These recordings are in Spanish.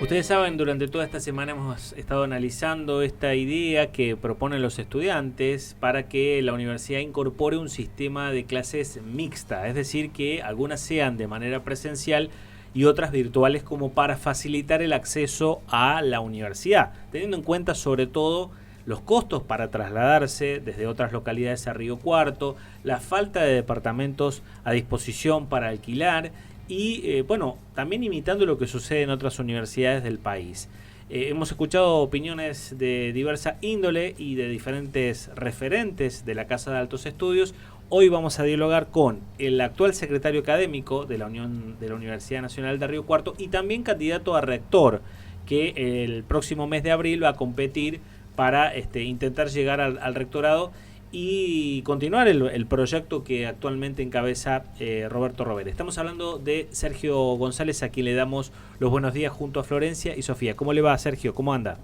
Ustedes saben, durante toda esta semana hemos estado analizando esta idea que proponen los estudiantes para que la universidad incorpore un sistema de clases mixta, es decir, que algunas sean de manera presencial y otras virtuales, como para facilitar el acceso a la universidad, teniendo en cuenta sobre todo los costos para trasladarse desde otras localidades a Río Cuarto, la falta de departamentos a disposición para alquilar y bueno, también imitando lo que sucede en otras universidades del país. Hemos escuchado opiniones de diversa índole y de diferentes referentes de la Casa de Altos Estudios. Hoy vamos a dialogar con el actual secretario académico de la Universidad Nacional de Río Cuarto y también candidato a rector, que el próximo mes de abril va a competir para intentar llegar al rectorado y continuar el proyecto que actualmente encabeza Roberto Rovere. Estamos hablando de Sergio González, a quien le damos los buenos días junto a Florencia y Sofía. ¿Cómo le va, Sergio? ¿Cómo anda?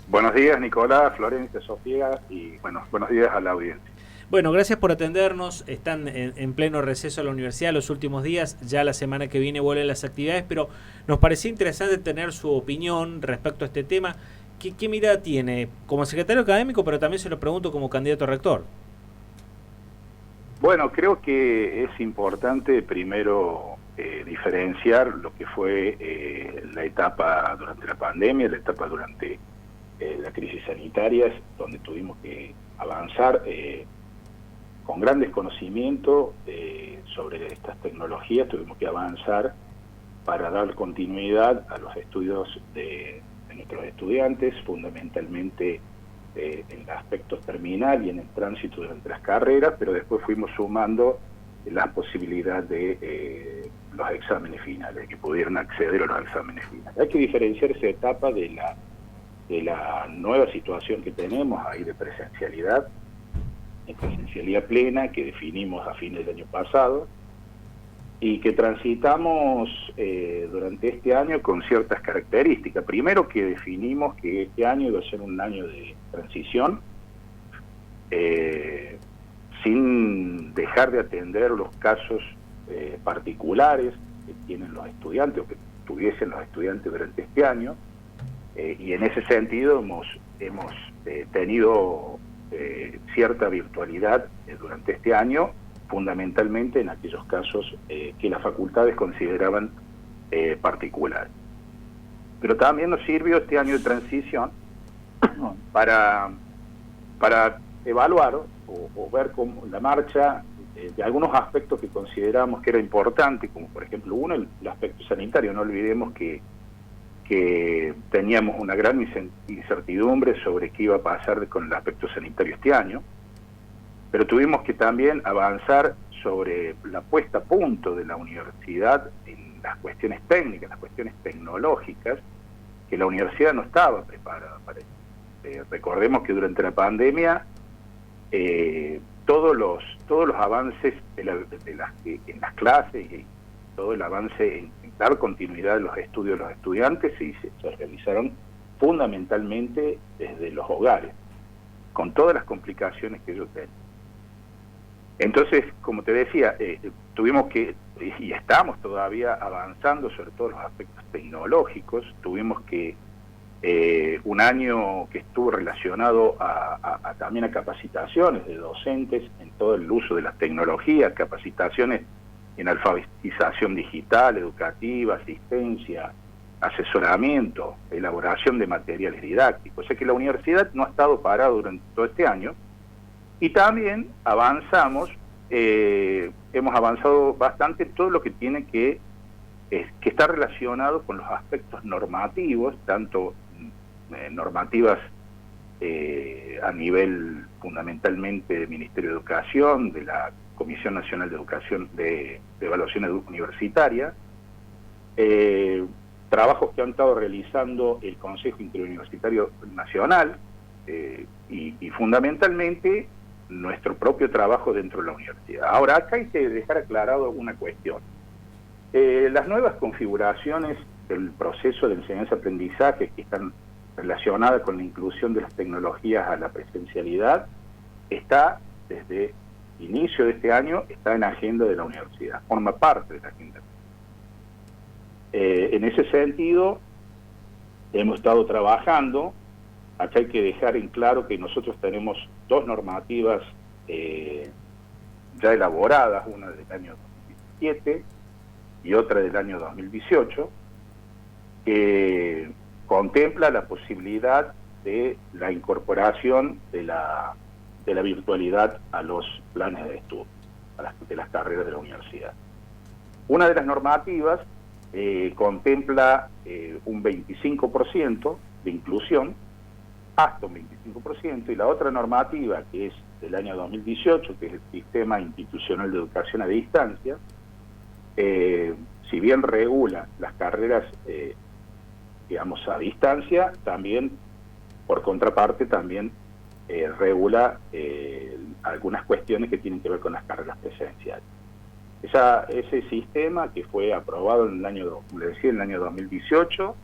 Buenos días, Nicolás, Florencia, Sofía, y bueno, buenos días a la audiencia. Bueno, gracias por atendernos. Están en pleno receso a la universidad los últimos días. Ya la semana que viene vuelven las actividades, pero nos parecía interesante tener su opinión respecto a este tema. ¿Qué mirada tiene como secretario académico, pero también se lo pregunto como candidato a rector? Bueno, creo que es importante primero diferenciar lo que fue la etapa durante la pandemia, la etapa durante la crisis sanitaria, donde tuvimos que avanzar con gran desconocimiento sobre estas tecnologías. Tuvimos que avanzar para dar continuidad a los estudios de nuestros estudiantes, fundamentalmente en el aspecto terminal y en el tránsito durante las carreras, pero después fuimos sumando la posibilidad de los exámenes finales, que pudieran acceder a los exámenes finales. Hay que diferenciar esa etapa de la nueva situación que tenemos ahí de presencialidad, en presencialidad plena, que definimos a fines del año pasado, y que transitamos durante este año con ciertas características. Primero, que definimos que este año iba a ser un año de transición, sin dejar de atender los casos particulares que tienen los estudiantes o que tuviesen los estudiantes durante este año, y en ese sentido hemos tenido cierta virtualidad durante este año, fundamentalmente en aquellos casos que las facultades consideraban particulares. Pero también nos sirvió este año de transición para evaluar o ver cómo la marcha de algunos aspectos que consideramos que era importante, como por ejemplo el aspecto sanitario. No olvidemos que teníamos una gran incertidumbre sobre qué iba a pasar con el aspecto sanitario este año, pero tuvimos que también avanzar sobre la puesta a punto de la universidad en las cuestiones técnicas, las cuestiones tecnológicas, que la universidad no estaba preparada para eso. Recordemos que durante la pandemia todos los avances en las clases y todo el avance en dar continuidad a los estudios de los estudiantes se realizaron fundamentalmente desde los hogares, con todas las complicaciones que ellos tenían. Entonces, como te decía, tuvimos que, y estamos todavía avanzando sobre todos los aspectos tecnológicos. Tuvimos que, un año que estuvo relacionado también a capacitaciones de docentes en todo el uso de las tecnologías, capacitaciones en alfabetización digital, educativa, asistencia, asesoramiento, elaboración de materiales didácticos. O sea que la universidad no ha estado parada durante todo este año. Y también avanzamos, hemos avanzado bastante en todo lo que tiene que está relacionado con los aspectos normativos, tanto normativas a nivel fundamentalmente del Ministerio de Educación, de la Comisión Nacional de Educación de Evaluación Universitaria, trabajos que han estado realizando el Consejo Interuniversitario Nacional, y fundamentalmente nuestro propio trabajo dentro de la universidad. Ahora, acá hay que dejar aclarado una cuestión. Las nuevas configuraciones del proceso de enseñanza-aprendizaje que están relacionadas con la inclusión de las tecnologías a la presencialidad, está desde inicio de este año, está en la agenda de la universidad, forma parte de la agenda. En ese sentido, hemos estado trabajando. Acá hay que dejar en claro que nosotros tenemos dos normativas ya elaboradas, una del año 2017 y otra del año 2018, que contempla la posibilidad de la incorporación de la virtualidad a los planes de estudio, de las carreras de la universidad. Una de las normativas contempla un 25% de inclusión, hasta un 25%, y la otra normativa, que es del año 2018, que es el Sistema Institucional de Educación a Distancia, si bien regula las carreras, digamos, a distancia, también, por contraparte, también regula algunas cuestiones que tienen que ver con las carreras presenciales. Ese sistema que fue aprobado en el año, como le decía, en el año 2018,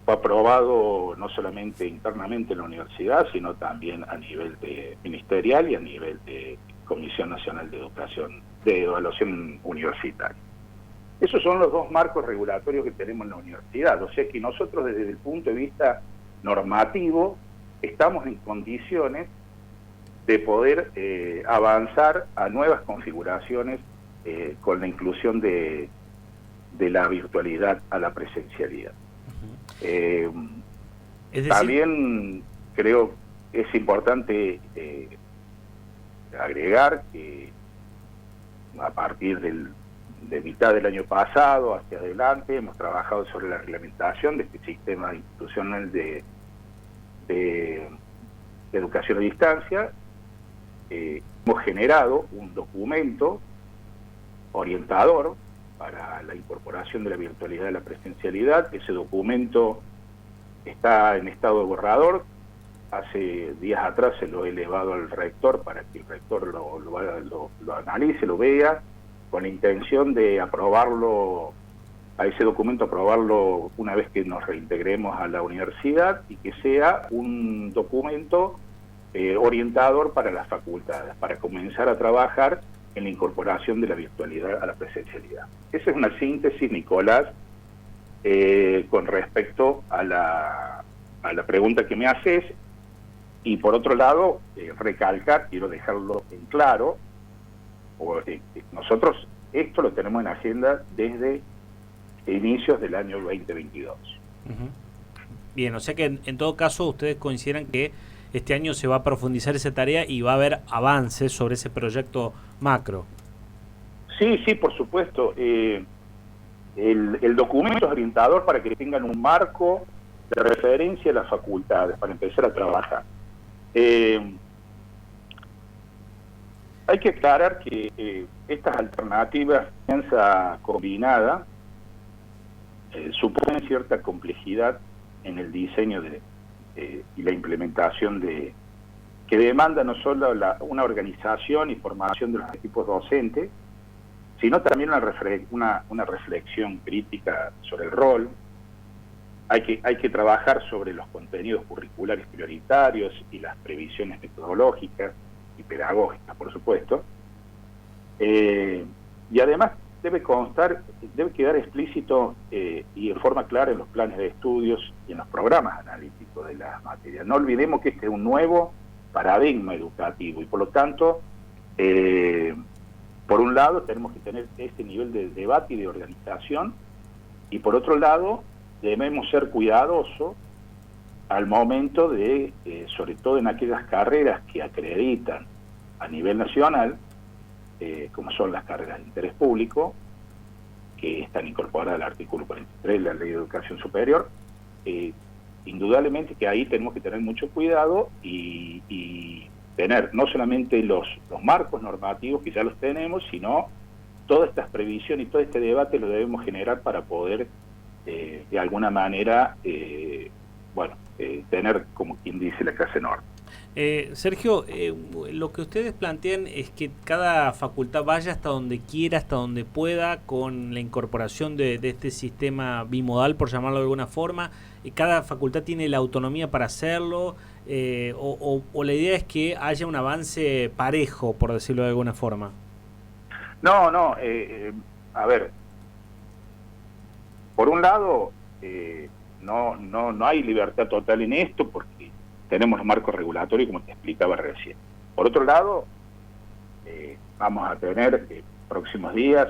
fue aprobado no solamente internamente en la universidad, sino también a nivel ministerial y a nivel de Comisión Nacional de Educación, de Evaluación Universitaria. Esos son los dos marcos regulatorios que tenemos en la universidad. O sea que nosotros, desde el punto de vista normativo, estamos en condiciones de poder avanzar a nuevas configuraciones con la inclusión de la virtualidad a la presencialidad. Es decir, también creo que es importante agregar que a partir de mitad del año pasado hacia adelante hemos trabajado sobre la reglamentación de este sistema institucional de educación a distancia. Hemos generado un documento orientador para la incorporación de la virtualidad a la presencialidad. Ese documento está en estado de borrador. Hace días atrás se lo he elevado al rector para que el rector lo analice, lo vea, con la intención de aprobarlo, a ese documento aprobarlo una vez que nos reintegremos a la universidad, y que sea un documento orientador para las facultades, para comenzar a trabajar en la incorporación de la virtualidad a la presencialidad. Esa es una síntesis, Nicolás, con respecto a la pregunta que me haces. Y por otro lado, recalcar, quiero dejarlo en claro, nosotros esto lo tenemos en agenda desde inicios del año 2022. Bien, o sea que en todo caso ustedes consideran que este año se va a profundizar esa tarea y va a haber avances sobre ese proyecto macro. Sí, por supuesto. El documento es orientador para que tengan un marco de referencia a las facultades para empezar a trabajar. Hay que aclarar que estas alternativas de enseñanza combinada suponen cierta complejidad en el diseño y la implementación que demanda no solo una organización y formación de los equipos docentes, sino también una reflexión crítica sobre el rol. Hay que trabajar sobre los contenidos curriculares prioritarios y las previsiones metodológicas y pedagógicas, por supuesto. Y además debe quedar explícito y de forma clara en los planes de estudios y en los programas analíticos de las materias. No olvidemos que este es un nuevo paradigma educativo y por lo tanto, por un lado tenemos que tener este nivel de debate y de organización, y por otro lado debemos ser cuidadosos al momento de, sobre todo en aquellas carreras que acreditan a nivel nacional, como son las carreras de interés público, que están incorporadas al artículo 43 de la Ley de Educación Superior. Indudablemente que ahí tenemos que tener mucho cuidado y tener no solamente los marcos normativos, que ya los tenemos, sino todas estas previsiones y todo este debate lo debemos generar para poder de alguna manera tener, como quien dice, la clase norte. Sergio, lo que ustedes plantean es que cada facultad vaya hasta donde quiera, hasta donde pueda, con la incorporación de este sistema bimodal, por llamarlo de alguna forma. Cada facultad tiene la autonomía para hacerlo, o la idea es que haya un avance parejo, por decirlo de alguna forma. No, a ver, por un lado, no hay libertad total en esto porque tenemos los marcos regulatorios, como te explicaba recién. Por otro lado, vamos a tener próximos días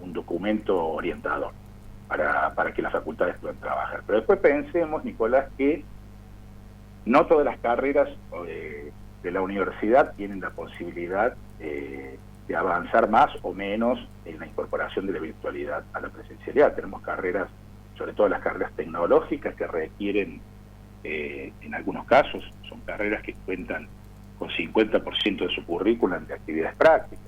un documento orientador para que las facultades puedan trabajar. Pero después pensemos, Nicolás, que no todas las carreras de la universidad tienen la posibilidad de avanzar más o menos en la incorporación de la virtualidad a la presencialidad. Tenemos carreras, sobre todo las carreras tecnológicas, que requieren, en algunos casos, son carreras que cuentan con 50% de su currículum de actividades prácticas.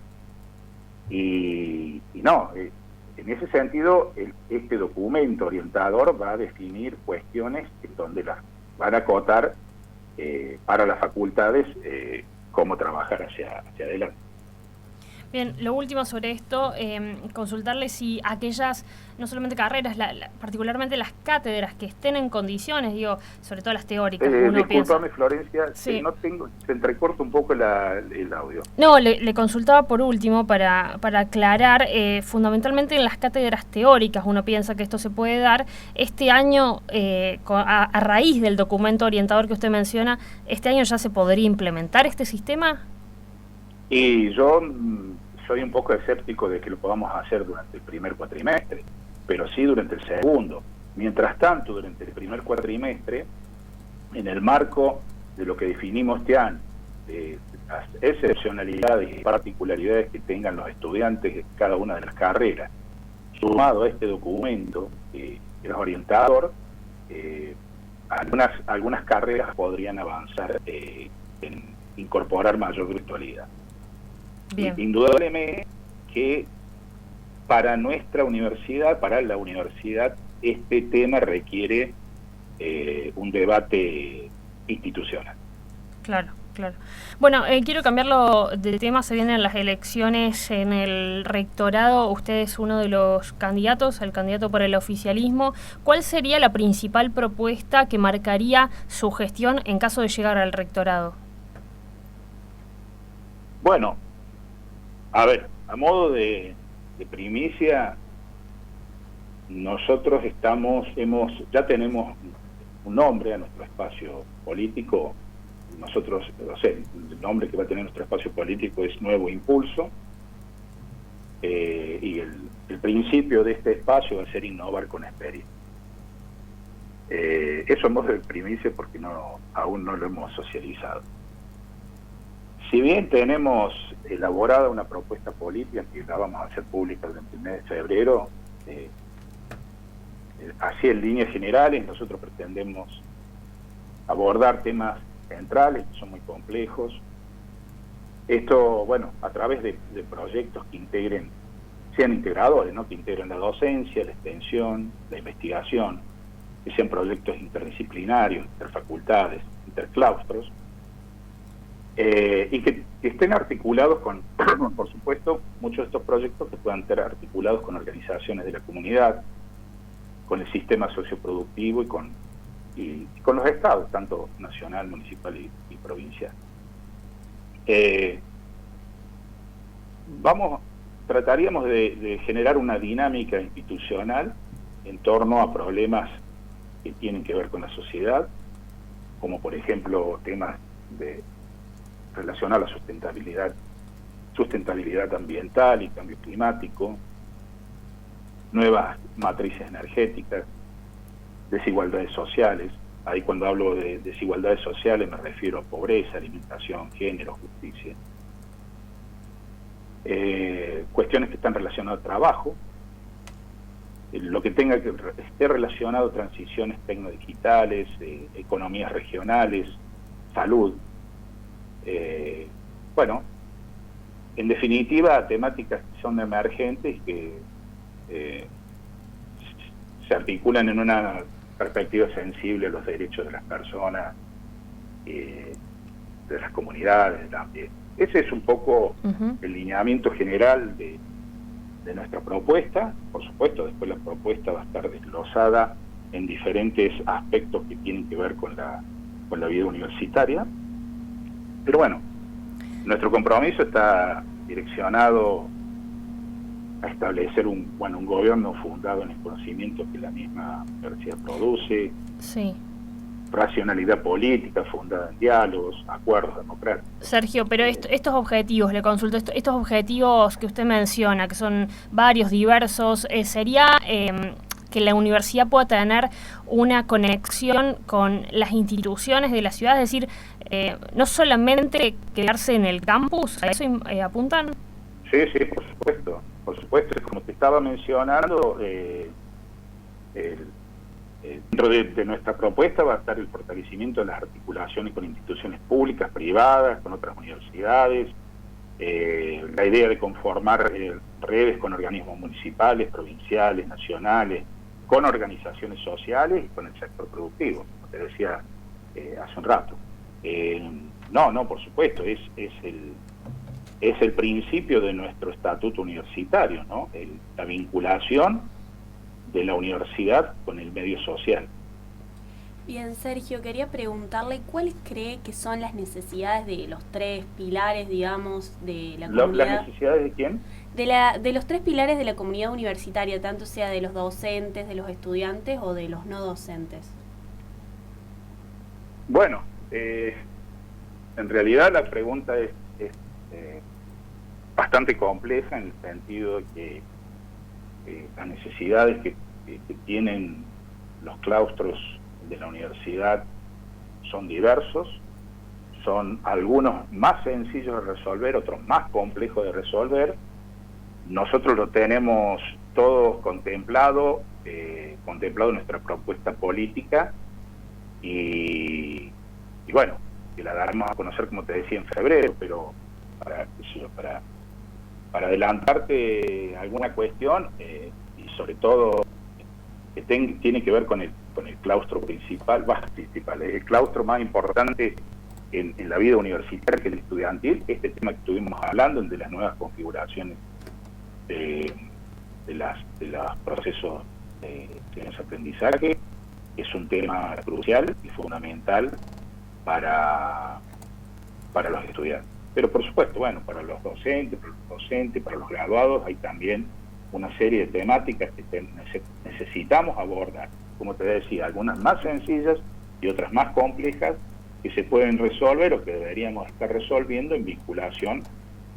Y no, en ese sentido, este documento orientador va a definir cuestiones en donde las van a acotar para las facultades cómo trabajar hacia adelante. Bien, lo último sobre esto, consultarle si aquellas, no solamente carreras, particularmente las cátedras que estén en condiciones, digo, sobre todo las teóricas, uno piensa... Discúlpame, Florencia, sí. Se entrecorta un poco el audio. No, le consultaba por último para aclarar, fundamentalmente en las cátedras teóricas, uno piensa que esto se puede dar. Este año, a raíz del documento orientador que usted menciona, ¿este año ya se podría implementar este sistema? Y yo soy un poco escéptico de que lo podamos hacer durante el primer cuatrimestre, pero sí durante el segundo. Mientras tanto, durante el primer cuatrimestre, en el marco de lo que definimos este año, de las excepcionalidades y particularidades que tengan los estudiantes de cada una de las carreras, sumado a este documento que es orientador, algunas carreras podrían avanzar en incorporar mayor virtualidad. Bien. Indudablemente que para nuestra universidad, para la universidad, este tema requiere un debate institucional. Claro. Bueno, quiero cambiarlo de tema. Se vienen las elecciones en el rectorado. Usted es uno de los candidatos, el candidato por el oficialismo. ¿Cuál sería la principal propuesta que marcaría su gestión en caso de llegar al rectorado? Bueno, a ver, a modo de primicia, nosotros ya tenemos un nombre a nuestro espacio político. Nosotros, el nombre que va a tener nuestro espacio político es Nuevo Impulso, y el principio de este espacio va a ser innovar con experiencia. Eso es modo de primicia porque aún no lo hemos socializado. Si bien tenemos elaborada una propuesta política que la vamos a hacer pública durante el mes de febrero, así en líneas generales, nosotros pretendemos abordar temas centrales que son muy complejos. Esto, bueno, a través de proyectos que sean integradores, ¿no? Que integren la docencia, la extensión, la investigación, que sean proyectos interdisciplinarios, interfacultades, interclaustros, y que estén articulados con, por supuesto, muchos de estos proyectos que puedan estar articulados con organizaciones de la comunidad, con el sistema socioproductivo y con los estados, tanto nacional, municipal y provincial. Trataríamos de generar una dinámica institucional en torno a problemas que tienen que ver con la sociedad, como por ejemplo temas relacionados a la sustentabilidad ambiental y cambio climático, nuevas matrices energéticas, desigualdades sociales. Ahí cuando hablo de desigualdades sociales me refiero a pobreza, alimentación, género, justicia. Cuestiones que están relacionadas al trabajo, lo que esté relacionado a transiciones tecnodigitales, economías regionales, salud. Bueno, en definitiva, temáticas que son emergentes que se articulan en una perspectiva sensible a los derechos de las personas, de las comunidades, del ambiente. Ese es un poco el lineamiento general de nuestra propuesta. Por supuesto, después la propuesta va a estar desglosada en diferentes aspectos que tienen que ver con la vida universitaria. Pero bueno, nuestro compromiso está direccionado a establecer un gobierno fundado en el conocimiento que la misma universidad produce, sí, racionalidad política fundada en diálogos, acuerdos democráticos. Sergio, pero estos objetivos, le consulto, estos objetivos que usted menciona, que son varios, diversos, ¿sería que la universidad pueda tener una conexión con las instituciones de la ciudad? Es decir, no solamente quedarse en el campus, ¿a eso apuntan? Sí, por supuesto, como te estaba mencionando, dentro de nuestra propuesta va a estar el fortalecimiento de las articulaciones con instituciones públicas, privadas, con otras universidades, la idea de conformar redes con organismos municipales, provinciales, nacionales, con organizaciones sociales y con el sector productivo, como te decía hace un rato. No, por supuesto, es el principio de nuestro estatuto universitario, ¿no? La vinculación de la universidad con el medio social. Bien, Sergio, quería preguntarle cuáles cree que son las necesidades de los tres pilares, digamos, de la comunidad. ¿Las necesidades de quién? De los tres pilares de la comunidad universitaria, tanto sea de los docentes, de los estudiantes o de los no docentes. Bueno, en realidad la pregunta es bastante compleja, en el sentido de que las necesidades que tienen los claustros de la universidad son diversos, son algunos más sencillos de resolver, otros más complejos de resolver. Nosotros lo tenemos todo contemplado en nuestra propuesta política y bueno, que la daremos a conocer, como te decía, en febrero, pero para adelantarte alguna cuestión, y sobre todo que tiene que ver con el claustro principal, el claustro más importante en la vida universitaria, que es el estudiantil, este tema que estuvimos hablando, el de las nuevas configuraciones de los procesos de aprendizaje, es un tema crucial y fundamental para los estudiantes. Pero por supuesto, bueno, para los docentes, para los graduados, hay también una serie de temáticas que necesitamos abordar. Como te decía, algunas más sencillas y otras más complejas que se pueden resolver o que deberíamos estar resolviendo en vinculación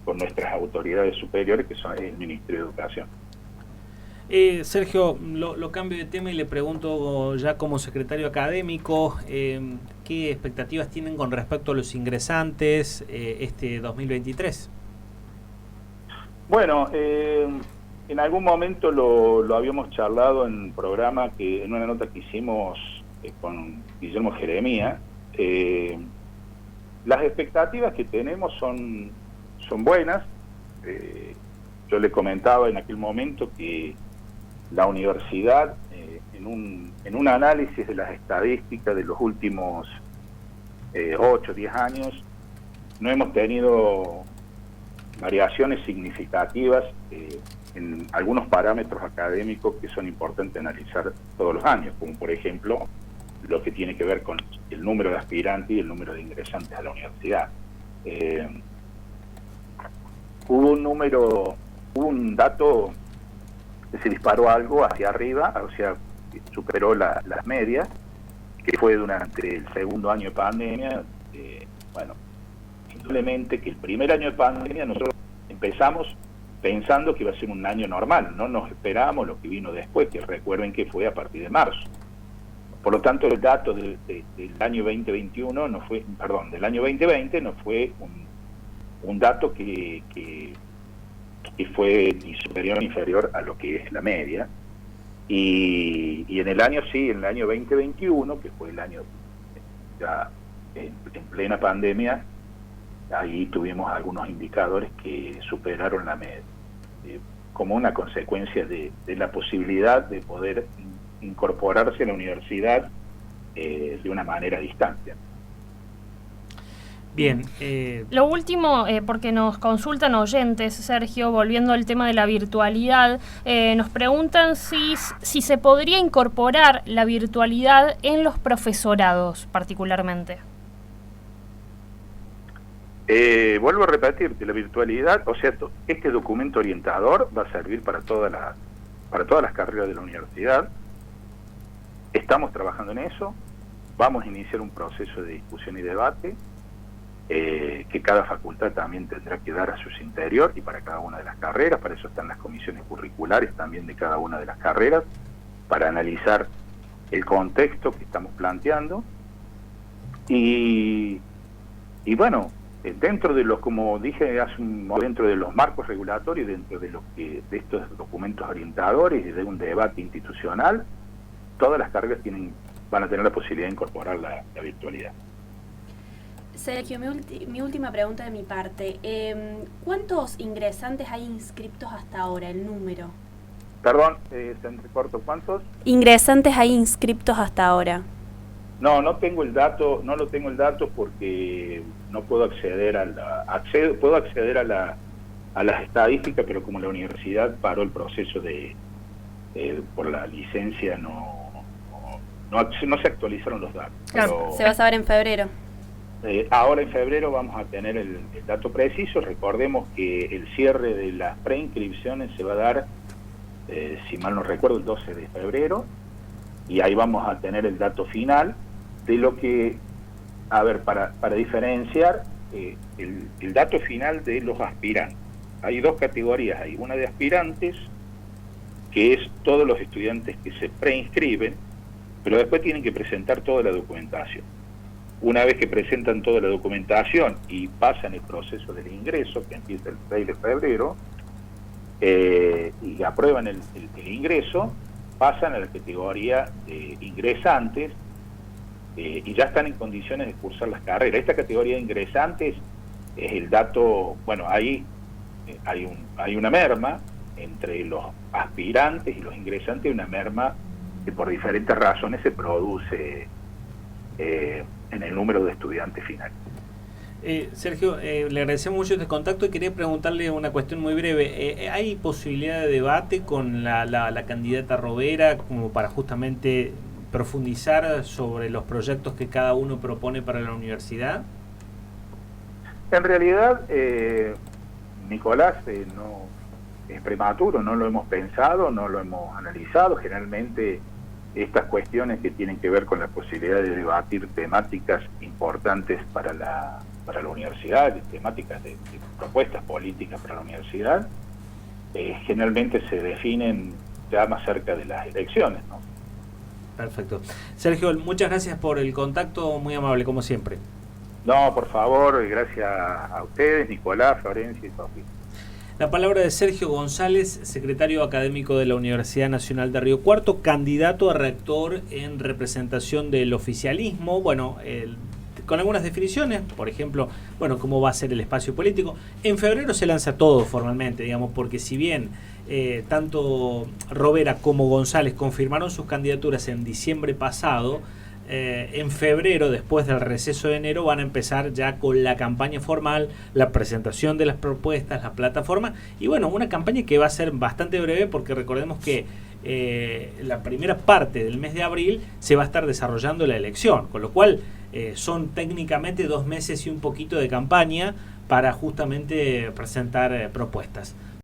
con nuestras autoridades superiores, que son el Ministerio de Educación. Sergio, lo cambio de tema y le pregunto ya como secretario académico, ¿qué expectativas tienen con respecto a los ingresantes este 2023? Bueno, en algún momento lo habíamos charlado en un programa, en una nota que hicimos con Guillermo Jeremía. Las expectativas que tenemos son buenas. Yo le comentaba en aquel momento que la universidad, en un análisis de las estadísticas de los últimos 8 o 10 años, no hemos tenido variaciones significativas en algunos parámetros académicos que son importantes analizar todos los años, como por ejemplo lo que tiene que ver con el número de aspirantes y el número de ingresantes a la universidad. Hubo un dato que se disparó algo hacia arriba, o sea, superó las medias, que fue durante el segundo año de pandemia. Bueno, indudablemente que el primer año de pandemia nosotros empezamos pensando que iba a ser un año normal, no nos esperábamos lo que vino después, que recuerden que fue a partir de marzo. Por lo tanto, el dato del año 2021 del año 2020 no fue un dato que fue ni superior ni inferior a lo que es la media. Y en el año 2021, que fue el año ya en plena pandemia, ahí tuvimos algunos indicadores que superaron la media, como una consecuencia de la posibilidad de poder incorporarse a la universidad de una manera a distancia. Bien. Lo último, porque nos consultan oyentes, Sergio, volviendo al tema de la virtualidad, nos preguntan si se podría incorporar la virtualidad en los profesorados particularmente. Vuelvo a repetir que la virtualidad, o sea, este documento orientador va a servir para todas las carreras de la universidad. Estamos trabajando en eso, vamos a iniciar un proceso de discusión y debate que cada facultad también tendrá que dar a su interior y para cada una de las carreras. Para eso están las comisiones curriculares también de cada una de las carreras, para analizar el contexto que estamos planteando. Y bueno, dentro de los, como dije hace un momento, dentro de los marcos regulatorios, dentro de de estos documentos orientadores y de un debate institucional, todas las carreras van a tener la posibilidad de incorporar la virtualidad. Sergio, mi última pregunta de mi parte. ¿Cuántos ingresantes hay inscriptos hasta ahora, el número? Perdón, se entrecortó, ¿cuántos? Ingresantes hay inscriptos hasta ahora. No tengo el dato, no lo tengo el dato porque no puedo acceder puedo acceder a las estadísticas, pero como la universidad paró el proceso por la licencia, no se actualizaron los datos. Claro, se va a saber en febrero. Ahora en febrero vamos a tener el dato preciso. Recordemos que el cierre de las preinscripciones se va a dar, si mal no recuerdo, el 12 de febrero, y ahí vamos a tener el dato final de lo que, a ver, para diferenciar el dato final de los aspirantes. Hay dos categorías, hay una de aspirantes, que es todos los estudiantes que se preinscriben, pero después tienen que presentar toda la documentación. Una vez que presentan toda la documentación y pasan el proceso del ingreso, que empieza el 6 de febrero, y aprueban el ingreso, pasan a la categoría de ingresantes y ya están en condiciones de cursar las carreras. Esta categoría de ingresantes es el dato, bueno, ahí hay una merma entre los aspirantes y los ingresantes, una merma que por diferentes razones se produce en el número de estudiantes finales. Sergio, le agradecemos mucho este contacto y quería preguntarle una cuestión muy breve. ¿Hay posibilidad de debate con la candidata Rovera como para justamente profundizar sobre los proyectos que cada uno propone para la universidad? En realidad, Nicolás, no es prematuro, no lo hemos pensado, no lo hemos analizado. Generalmente estas cuestiones que tienen que ver con la posibilidad de debatir temáticas importantes para la universidad, temáticas de propuestas políticas para la universidad, generalmente se definen ya más cerca de las elecciones, ¿no? Perfecto. Sergio, muchas gracias por el contacto, muy amable como siempre. No, por favor, gracias a ustedes, Nicolás, Florencia y Sofía. La palabra de Sergio González, secretario académico de la Universidad Nacional de Río Cuarto, candidato a rector en representación del oficialismo. Bueno, con algunas definiciones, por ejemplo, bueno, cómo va a ser el espacio político. En febrero se lanza todo formalmente, digamos, porque si bien tanto Rovera como González confirmaron sus candidaturas en diciembre pasado, en febrero, después del receso de enero, van a empezar ya con la campaña formal, la presentación de las propuestas, la plataforma, y bueno, una campaña que va a ser bastante breve porque recordemos que la primera parte del mes de abril se va a estar desarrollando la elección, con lo cual son técnicamente 2 meses y un poquito de campaña para justamente presentar propuestas.